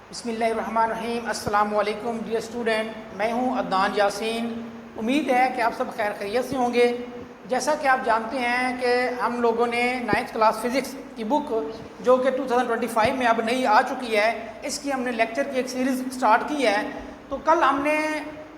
बिस्मिल्लाहिर्रहमानिर्रहीम। अस्सलाम वालेकुम डियर स्टूडेंट, मैं हूं अदनान यासीन। उम्मीद है कि आप सब खैर खैरियत से होंगे। जैसा कि आप जानते हैं कि हम लोगों ने 9th क्लास फ़िज़िक्स की बुक जो कि 2025 में अब नई आ चुकी है, इसकी हमने लेक्चर की एक सीरीज़ स्टार्ट की है। तो कल हमने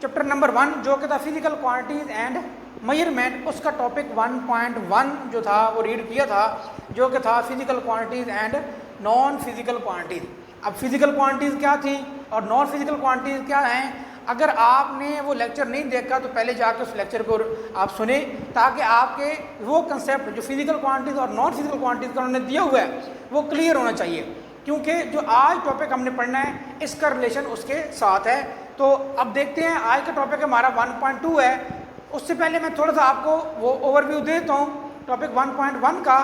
चैप्टर नंबर 1 जो कि था फिज़िकल क्वांटिटीज़ एंड मेजरमेंट, उसका टॉपिक 1.1 जो था वो रीड किया था, जो कि था physical quantities and non physical quantities. अब फिज़िकल क्वांटिटीज़ क्या थी और नॉन फिज़िकल क्वांटिटीज़ क्या हैं। अगर आपने वो लेक्चर नहीं देखा तो पहले जाकर उस लेक्चर को आप सुने, ताकि आपके वो कंसेप्ट जो फिज़िकल क्वांटिटीज़ और नॉन फिज़िकल क्वांटिटीज़ का उन्होंने दिया हुआ है वो क्लियर होना चाहिए, क्योंकि जो आज टॉपिक हमने पढ़ना है इसका रिलेशन उसके साथ है। तो अब देखते हैं, आज का टॉपिक हमारा 1.2 है। उससे पहले मैं थोड़ा सा आपको वो ओवरव्यू देता हूँ टॉपिक 1.1 का।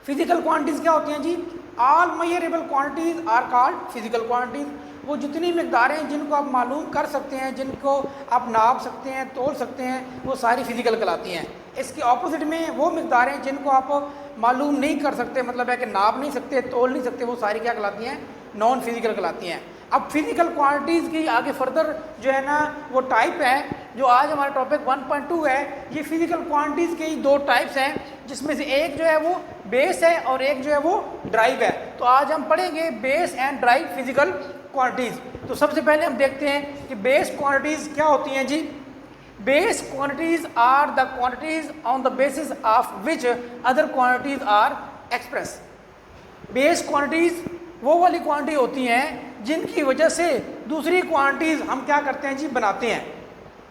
फिज़िकल क्वांटिटीज़ क्या होती हैं जी? All measurable quantities are called physical quantities. वो जितनी मकदारें हैं जिनको आप मालूम कर सकते हैं, जिनको आप नाप सकते हैं, तोल सकते हैं, वो सारी फिज़िकल कहलाती हैं। इसके ऑपोजिट में वो मकदारें जिनको आप मालूम नहीं कर सकते, मतलब है कि नाप नहीं सकते, तोल नहीं सकते, वो सारी क्या कहलाती हैं? नॉन फिज़िकल कहलाती हैं। अब फिज़िकल क्वांटिटीज़ की आगे फर्दर जो है ना वो टाइप है, जो आज हमारा टॉपिक 1.2 है। ये फिज़िकल क्वांटिटीज़ के ही दो टाइप्स हैं, जिसमें से एक जो है वो बेस है और एक जो है वो ड्राइव है। तो आज हम पढ़ेंगे base and drive physical quantities. तो सबसे पहले हम देखते हैं कि बेस क्वांटिटीज़ क्या होती हैं जी। Base quantities are the quantities on the basis of which other quantities are express. Base quantities वो वाली क्वांटिटी होती हैं जिनकी वजह से दूसरी क्वांटिटीज़ हम क्या करते हैं जी, बनाते हैं।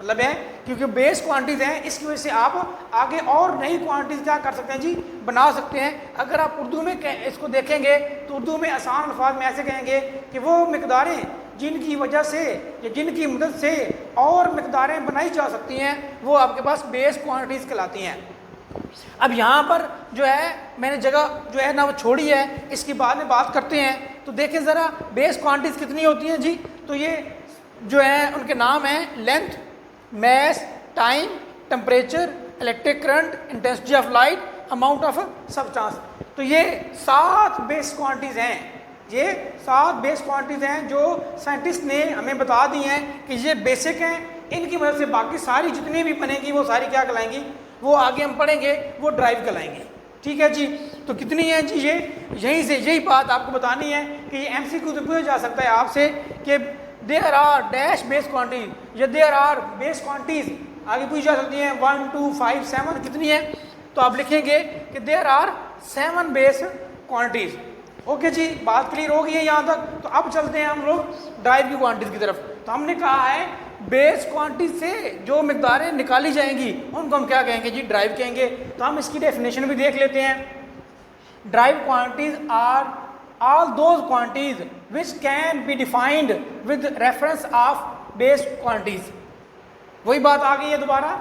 मतलब है क्योंकि बेस क्वांटिटीज़ हैं, इसकी वजह से आप आगे और नई क्वांटिटीज़ क्या कर सकते हैं जी, बना सकते हैं। अगर आप उर्दू में इसको देखेंगे तो उर्दू में आसान अल्फाज में ऐसे कहेंगे कि वो मकदारें जिनकी वजह से या जिनकी मदद से और मकदारें बनाई जा सकती हैं, वो आपके पास बेस क्वांटिटीज़ कहलाती हैं। अब यहाँ पर जो है मैंने जगह जो है ना वो छोड़ी है, इसकी बाद में बात करते हैं। तो देखें ज़रा बेस क्वांटिटीज़ कितनी होती हैं जी। तो ये जो है उनके नाम हैं length, mass, time, temperature, electric current, intensity of light, amount of substance. तो ये 7 बेस क्वांटिटीज़ हैं। ये 7 बेस क्वांटिटीज़ हैं जो साइंटिस्ट ने हमें बता दी हैं कि ये बेसिक हैं। इनकी वजह से बाकी सारी जितनी भी बनेंगी वो सारी क्या कहलाएंगी, वो आगे हम पढ़ेंगे वो ड्राइव कहलाएंगे। ठीक है जी। तो कितनी है जी ये, यहीं से यही बात आपको बतानी है कि ये MCQ से पूछा जा सकता है आपसे कि there are dash base quantities या देयर आर बेस क्वांटिटीज आगे पूछी जा सकती हैं 1 2 5 7 कितनी है। तो आप लिखेंगे कि there are 7 base quantities. Okay जी, बात क्लियर हो गई है यहाँ तक। तो अब चलते हैं हम लोग ड्राइव की क्वांटिटीज की तरफ। तो हमने कहा है बेस क्वांटिटी से जो मकदारें निकाली जाएंगी उनको हम क्या कहेंगे जी, ड्राइव कहेंगे। तो हम इसकी डेफिनेशन भी देख लेते हैं। Derived quantities are all those quantities which can be defined with reference of base quantities। वही बात आ गई है दोबारा।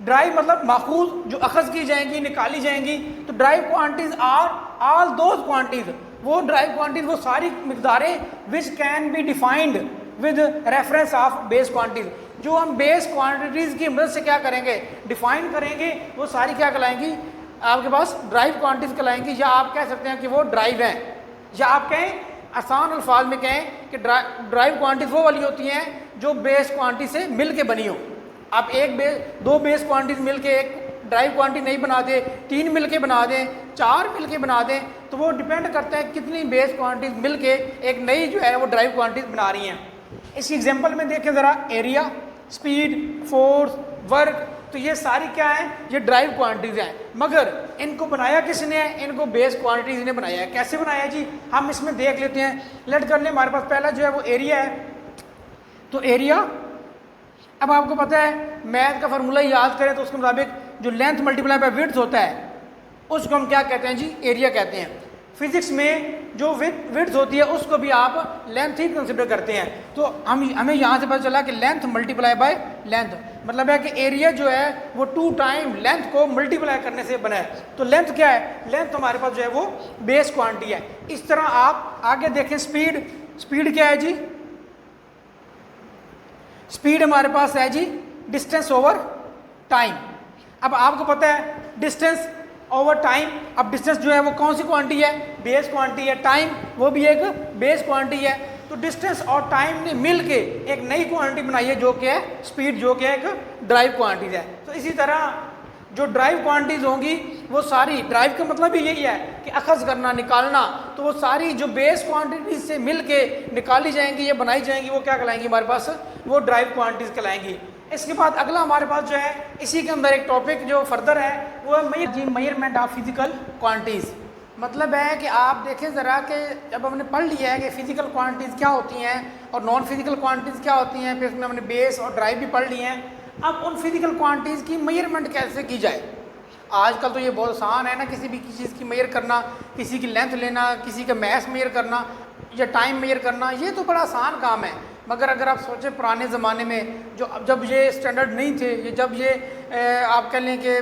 ड्राइव मतलब माखूज जो अखज़ की जाएंगी, निकाली जाएंगी। तो derived quantities are all those quantities, वो ड्राइव क्वांटिटीज वो सारी मकदारें which can be defined with reference of base quantities, जो हम बेस क्वांटिटीज की मदद से क्या करेंगे, डिफाइन करेंगे, वो सारी क्या कहलाएंगी, आपके पास ड्राइव क्वांटिटीज कहलाएंगी। या आप कह सकते हैं कि वो ड्राइव हैं, या आप कहें आसान अल्फाज में कहें कि ड्राइव क्वांटिटीज वो वाली होती हैं जो बेस क्वांटिटी से मिल के बनी हो। आप दो बेस क्वांटिटीज मिल के एक ड्राइव क्वांटिटी नहीं बना दे, 3 मिल के बना दें, 4 मिल के बना दें, तो वो डिपेंड करता है कितनी बेस क्वांटिटीज मिल के एक नई जो है वो ड्राइव क्वांटिटीज बना रही हैं। इसी एग्जाम्पल में देखें ज़रा, एरिया, स्पीड, फोर्स, वर्क, तो ये सारी क्या है, ये ड्राइव क्वांटिटीज़ हैं। मगर इनको बनाया किसने है, इनको बेस क्वांटिटीज़ ने बनाया है। कैसे बनाया जी, हम इसमें देख लेते हैं। लेट कर लें, हमारे पास पहला जो है वो एरिया है। तो एरिया, अब आपको पता है मैथ का फार्मूला याद करें तो उसके मुताबिक जो लेंथ मल्टीप्लाई बाय विड्थ होता है उसको हम क्या कहते हैं जी, एरिया कहते हैं। फिजिक्स में जो विड्थ होती है उसको भी आप लेंथ ही कंसिडर करते हैं। तो हमें यहाँ से पता चला कि लेंथ मल्टीप्लाई बाय लेंथ मतलब है कि एरिया जो है वो 2 टाइम लेंथ को मल्टीप्लाई करने से बना है। तो लेंथ क्या है, लेंथ हमारे पास जो है वो बेस क्वांटिटी है। इस तरह आप आगे देखें, स्पीड, स्पीड क्या है जी, स्पीड हमारे पास है जी डिस्टेंस ओवर टाइम। अब आपको पता है डिस्टेंस ओवर टाइम, अब डिस्टेंस जो है वो कौन सी क्वांटिटी है, बेस क्वांटिटी है। टाइम वो भी एक बेस क्वांटिटी है। तो डिस्टेंस और टाइम ने मिल के एक नई क्वांटिटी बनाई है जो कि है स्पीड, जो कि एक ड्राइव क्वांटिटी है। तो इसी तरह जो ड्राइव क्वांटिटीज होंगी वो सारी, ड्राइव का मतलब ही यही है कि अखज़ करना, निकालना, तो वो सारी जो बेस क्वांटिटीज से मिल के निकाली जाएंगी या बनाई जाएंगी वो क्या कहलाएंगी हमारे पास, वो ड्राइव क्वांटिटीज कहलाएंगी। इसके बाद अगला हमारे पास जो है इसी के अंदर एक टॉपिक जो फर्दर है वो है मेजरमेंट ऑफ फिजिकल क्वांटिटीज़। मतलब है कि आप देखें ज़रा कि जब हमने पढ़ लिया है कि फ़िज़िकल क्वांटिटीज़ क्या होती हैं और नॉन फिज़िकल क्वांटिटीज़ क्या होती हैं, फिर उसमें हमने बेस और ड्राइव भी पढ़ लिए हैं। अब उन फिज़िकल क्वांटिटीज़ की मेजरमेंट कैसे की जाए। आजकल तो ये बहुत आसान है ना, किसी भी चीज़ की मेजर करना, किसी की लेंथ लेना, किसी का मैथ मेजर करना या टाइम मेजर करना, ये तो बड़ा आसान काम है। मगर अगर आप सोचें पुराने ज़माने में जब ये स्टैंडर्ड नहीं थे, ये जब ये आप कह लें कि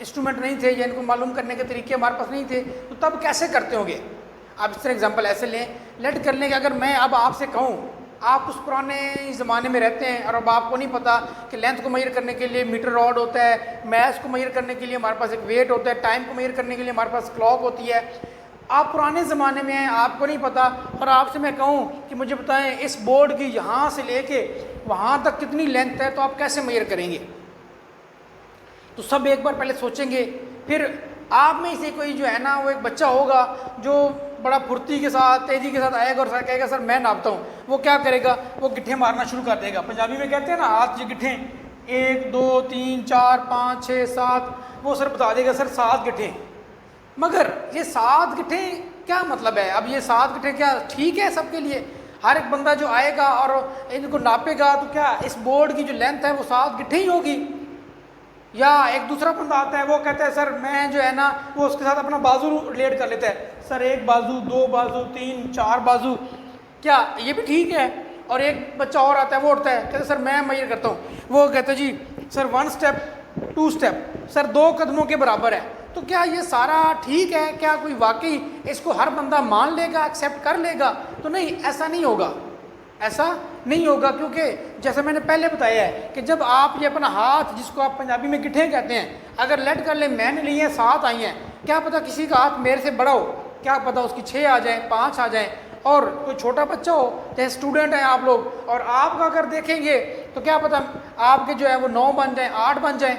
इंस्ट्रूमेंट नहीं थे या इनको मालूम करने के तरीके हमारे पास नहीं थे, तो तब कैसे करते होंगे। आप इस तरह एग्जांपल ऐसे लें, लेट कर लें कि अगर मैं अब आपसे कहूँ, आप उस पुराने ज़माने में रहते हैं और अब आपको नहीं पता कि लेंथ को मेजर करने के लिए मीटर रॉड होता है, मैथ को मेजर करने के लिए हमारे पास एक वेट होता है, टाइम को मेजर करने के लिए हमारे पास क्लॉक होती है। आप पुराने ज़माने में हैं, आपको नहीं पता, और आपसे मैं कहूँ कि मुझे बताएं इस बोर्ड की यहाँ से लेके वहाँ तक कितनी लेंथ है, तो आप कैसे मेजर करेंगे। तो सब एक बार पहले सोचेंगे। फिर आप में से कोई जो है ना वो एक बच्चा होगा जो बड़ा फुर्ती के साथ, तेज़ी के साथ आएगा और सर कहेगा सर मैं नापता हूँ। वो क्या करेगा, वो गिट्ठे मारना शुरू कर देगा। पंजाबी में कहते हैं ना हाथ ये गिट्ठे, 1 2 3 4 5 6 7, वो सर बता देगा सर 7 गिट्ठे। मगर ये 7 गिट्ठे क्या मतलब है। अब ये 7 गिट्ठे क्या ठीक है सबके लिए। हर एक बंदा जो आएगा और इनको नापेगा तो क्या इस बोर्ड की जो लेंथ है वो 7 गिट्ठे ही होगी। या एक दूसरा बंदा आता है, वो कहता है सर मैं जो है ना, वो उसके साथ अपना बाजू रिलेट कर लेता है, सर 1 बाजू 2 बाजू 3 4 बाजू, क्या ये भी ठीक है। और एक बच्चा और आता है, वो उठता है, कहता है सर मैं मेजर करता हूँ, वो कहता है जी सर 1 स्टेप 2 स्टेप, सर 2 कदमों के बराबर है। तो क्या ये सारा ठीक है? क्या कोई वाकई इसको हर बंदा मान लेगा, एक्सेप्ट कर लेगा? तो नहीं, ऐसा नहीं होगा, ऐसा नहीं होगा। क्योंकि जैसे मैंने पहले बताया है कि जब आप ये अपना हाथ, जिसको आप पंजाबी में गिट्ठे कहते हैं, अगर लेट कर ले, मैंने लिए हैं 7 आई हैं, क्या पता किसी का हाथ मेरे से बड़ा हो, क्या पता उसकी 6 आ जाए, 5 आ जाए, और कोई छोटा बच्चा हो, जैसे स्टूडेंट हैं आप लोग, और आपका अगर देखेंगे तो क्या पता आपके जो है वो 9 बन जाए, 8 बन जाए।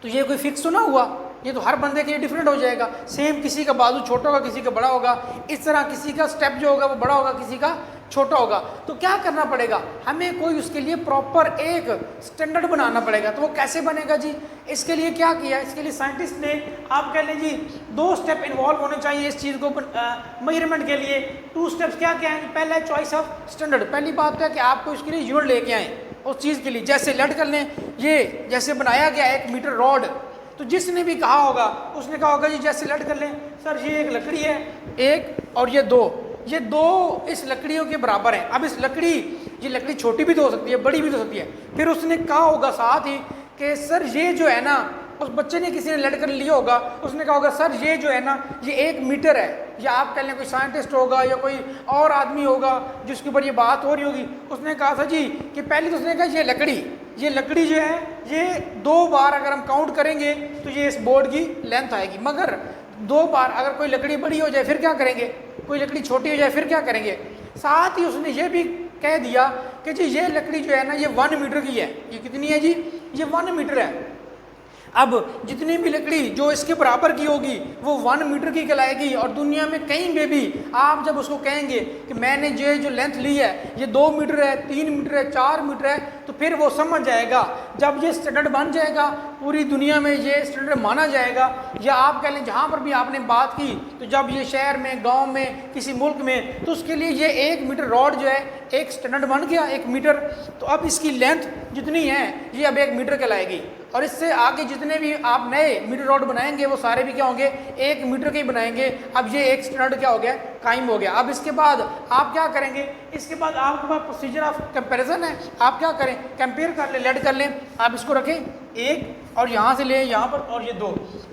तो ये कोई फिक्स तो ना हुआ, ये तो हर बंदे के लिए डिफरेंट हो जाएगा। सेम किसी का बाजू छोटा होगा, किसी का बड़ा होगा, इस तरह किसी का स्टेप जो होगा वो बड़ा होगा, किसी का छोटा होगा। तो क्या करना पड़ेगा, हमें कोई उसके लिए प्रॉपर एक स्टैंडर्ड बनाना पड़ेगा। तो वो कैसे बनेगा जी, इसके लिए क्या किया, इसके लिए साइंटिस्ट ने, आप कह लें जी 2 स्टेप इन्वॉल्व होने चाहिए इस चीज़ को मेजरमेंट के लिए। 2 स्टेप्स क्या क्या हैं। पहला है चॉइस ऑफ स्टैंडर्ड। पहली बात है कि आपको इसके लिए यूनिट लेके आएँ उस चीज़ के लिए। जैसे लेट कर लें, ये जैसे बनाया गया 1 मीटर रॉड, तो जिसने भी कहा होगा उसने कहा होगा जी जैसे लेट कर लें सर ये एक लकड़ी है, 1 और ये 2, ये 2 इस लकड़ियों के बराबर हैं। अब इस लकड़ी, ये लकड़ी छोटी भी तो हो सकती है, बड़ी भी तो हो सकती है। फिर उसने कहा होगा साथ ही कि सर ये जो है ना, उस बच्चे ने, किसी ने लेट कर लिया होगा, उसने कहा होगा सर ये जो है ना ये 1 मीटर है। या आप कह लें कोई साइंटिस्ट होगा या कोई और आदमी होगा जिसके ऊपर ये बात हो रही होगी, उसने कहा था जी कि पहले तो उसने कहा ये लकड़ी जो है ये 2 बार अगर हम काउंट करेंगे तो ये इस बोर्ड की लेंथ आएगी। मगर 2 बार अगर कोई लकड़ी बड़ी हो जाए फिर क्या करेंगे, कोई लकड़ी छोटी हो जाए फिर क्या करेंगे। साथ ही उसने ये भी कह दिया कि जी ये लकड़ी जो है ना ये 1 मीटर की है। ये कितनी है जी, ये 1 मीटर है। अब जितनी भी लकड़ी जो इसके बराबर की होगी वो 1 मीटर की कहलाएगी। और दुनिया में कहीं पे भी आप जब उसको कहेंगे कि मैंने ये जो लेंथ ली है ये 2 मीटर है, 3 मीटर है, 4 मीटर है, तो फिर वो समझ जाएगा। जब ये स्टैंडर्ड बन जाएगा, पूरी दुनिया में ये स्टैंडर्ड माना जाएगा। या आप कह लें जहाँ पर भी आपने बात की, तो जब ये शहर में, गाँव में, किसी मुल्क में, तो उसके लिए ये 1 मीटर रॉड जो है एक स्टैंडर्ड बन गया, 1 मीटर। तो अब इसकी लेंथ जितनी है ये अब 1 मीटर कहलाएगी। और इससे आगे जितने भी आप नए मीटर रॉड बनाएंगे वो सारे भी क्या होंगे, 1 मीटर के ही बनाएंगे। अब ये एक स्टैंडर्ड क्या हो गया, कायम हो गया। अब इसके बाद आप क्या करेंगे, इसके बाद आपके पास प्रोसीजर ऑफ कंपैरिजन है। आप क्या करें, कंपेयर कर लें, लेट कर लें। आप इसको रखें 1 और यहाँ से लें यहाँ पर, और ये 2,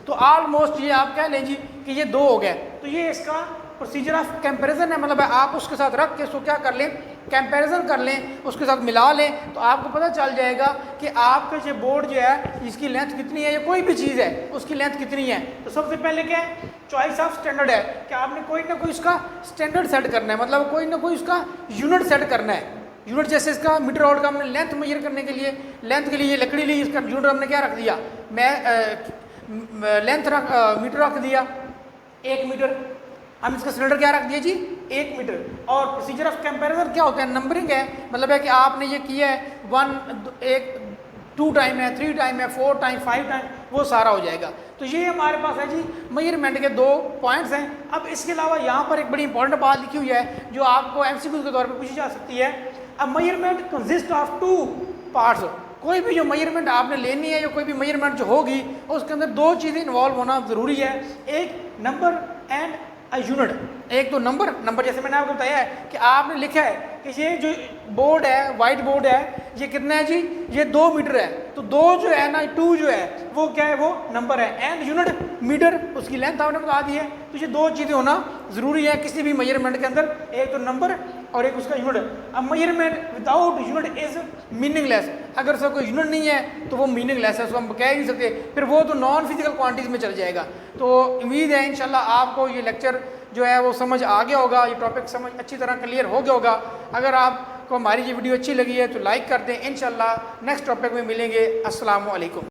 तो ऑलमोस्ट ये आप कह लें जी कि ये 2 हो गया। तो ये इसका प्रोसीजर ऑफ कंपैरिजन है, मतलब आप उसके साथ रख के उसको क्या कर लें, कंपैरिजन कर लें, उसके साथ मिला लें, तो आपको पता चल जाएगा कि आपका जो बोर्ड जो है इसकी लेंथ कितनी है, या कोई भी चीज़ है उसकी लेंथ कितनी है। तो सबसे पहले क्या है, चॉइस ऑफ स्टैंडर्ड है कि आपने कोई ना कोई उसका स्टैंडर्ड सेट करना है, मतलब कोई ना कोई उसका यूनिट सेट करना है। यूनिट जैसे इसका मीटर रोड का हमने लेंथ मेजर करने के लिए, लेंथ के लिए लकड़ी ली, इसका यूनिट हमने क्या रख दिया, मैं लेंथ मीटर रख दिया 1 मीटर, हम इसका सिलेंडर क्या रख दिया जी 1 मीटर। और प्रोसीजर ऑफ कंपैरिजन क्या होता है, नंबरिंग है, मतलब है कि आपने ये किया है 2 टाइम है, 3 टाइम है, 4 टाइम, 5 टाइम, वो सारा हो जाएगा। तो ये हमारे पास है जी मेजरमेंट के 2 पॉइंट्स हैं। अब इसके अलावा यहाँ पर एक बड़ी इंपॉर्टेंट बात लिखी हुई है जो आपको एमसीक्यू के तौर पर पूछी जा सकती है। अ मेजरमेंट कंसिस्ट ऑफ 2 पार्ट्स। कोई भी जो मेजरमेंट आपने लेनी है या कोई भी मेजरमेंट जो होगी उसके अंदर 2 चीज़ें इन्वॉल्व होना ज़रूरी है, एक नंबर एंड अ यूनिट। एक तो नंबर जैसे मैंने आपको बताया है कि आपने लिखा है कि ये जो बोर्ड है, वाइट बोर्ड है, ये कितना है जी, ये 2 मीटर है, तो 2 जो है ना, 2 जो है वो क्या है, वो नंबर है, एंड यूनिट मीटर, उसकी लेंथ आपने बता दी है। तो ये 2 चीज़ें होना ज़रूरी है किसी भी मेजरमेंट के अंदर, एक तो नंबर और एक उसका यूनिट। अब measurement without unit is meaningless, अगर उसका कोई यूनिट नहीं है तो वो मीनिंगलेस है, उसको हम कह ही नहीं सकते, फिर वो तो नॉन फिजिकल क्वांटिटीज़ में चल जाएगा। तो उम्मीद है इंशाल्लाह आपको ये लेक्चर जो है वो समझ आ गया होगा, ये टॉपिक समझ अच्छी तरह क्लियर हो गया होगा। अगर आपको हमारी ये वीडियो अच्छी लगी है तो लाइक कर दें। इंशाल्लाह नेक्स्ट टॉपिक में मिलेंगे। अस्सलामु अलैकुम।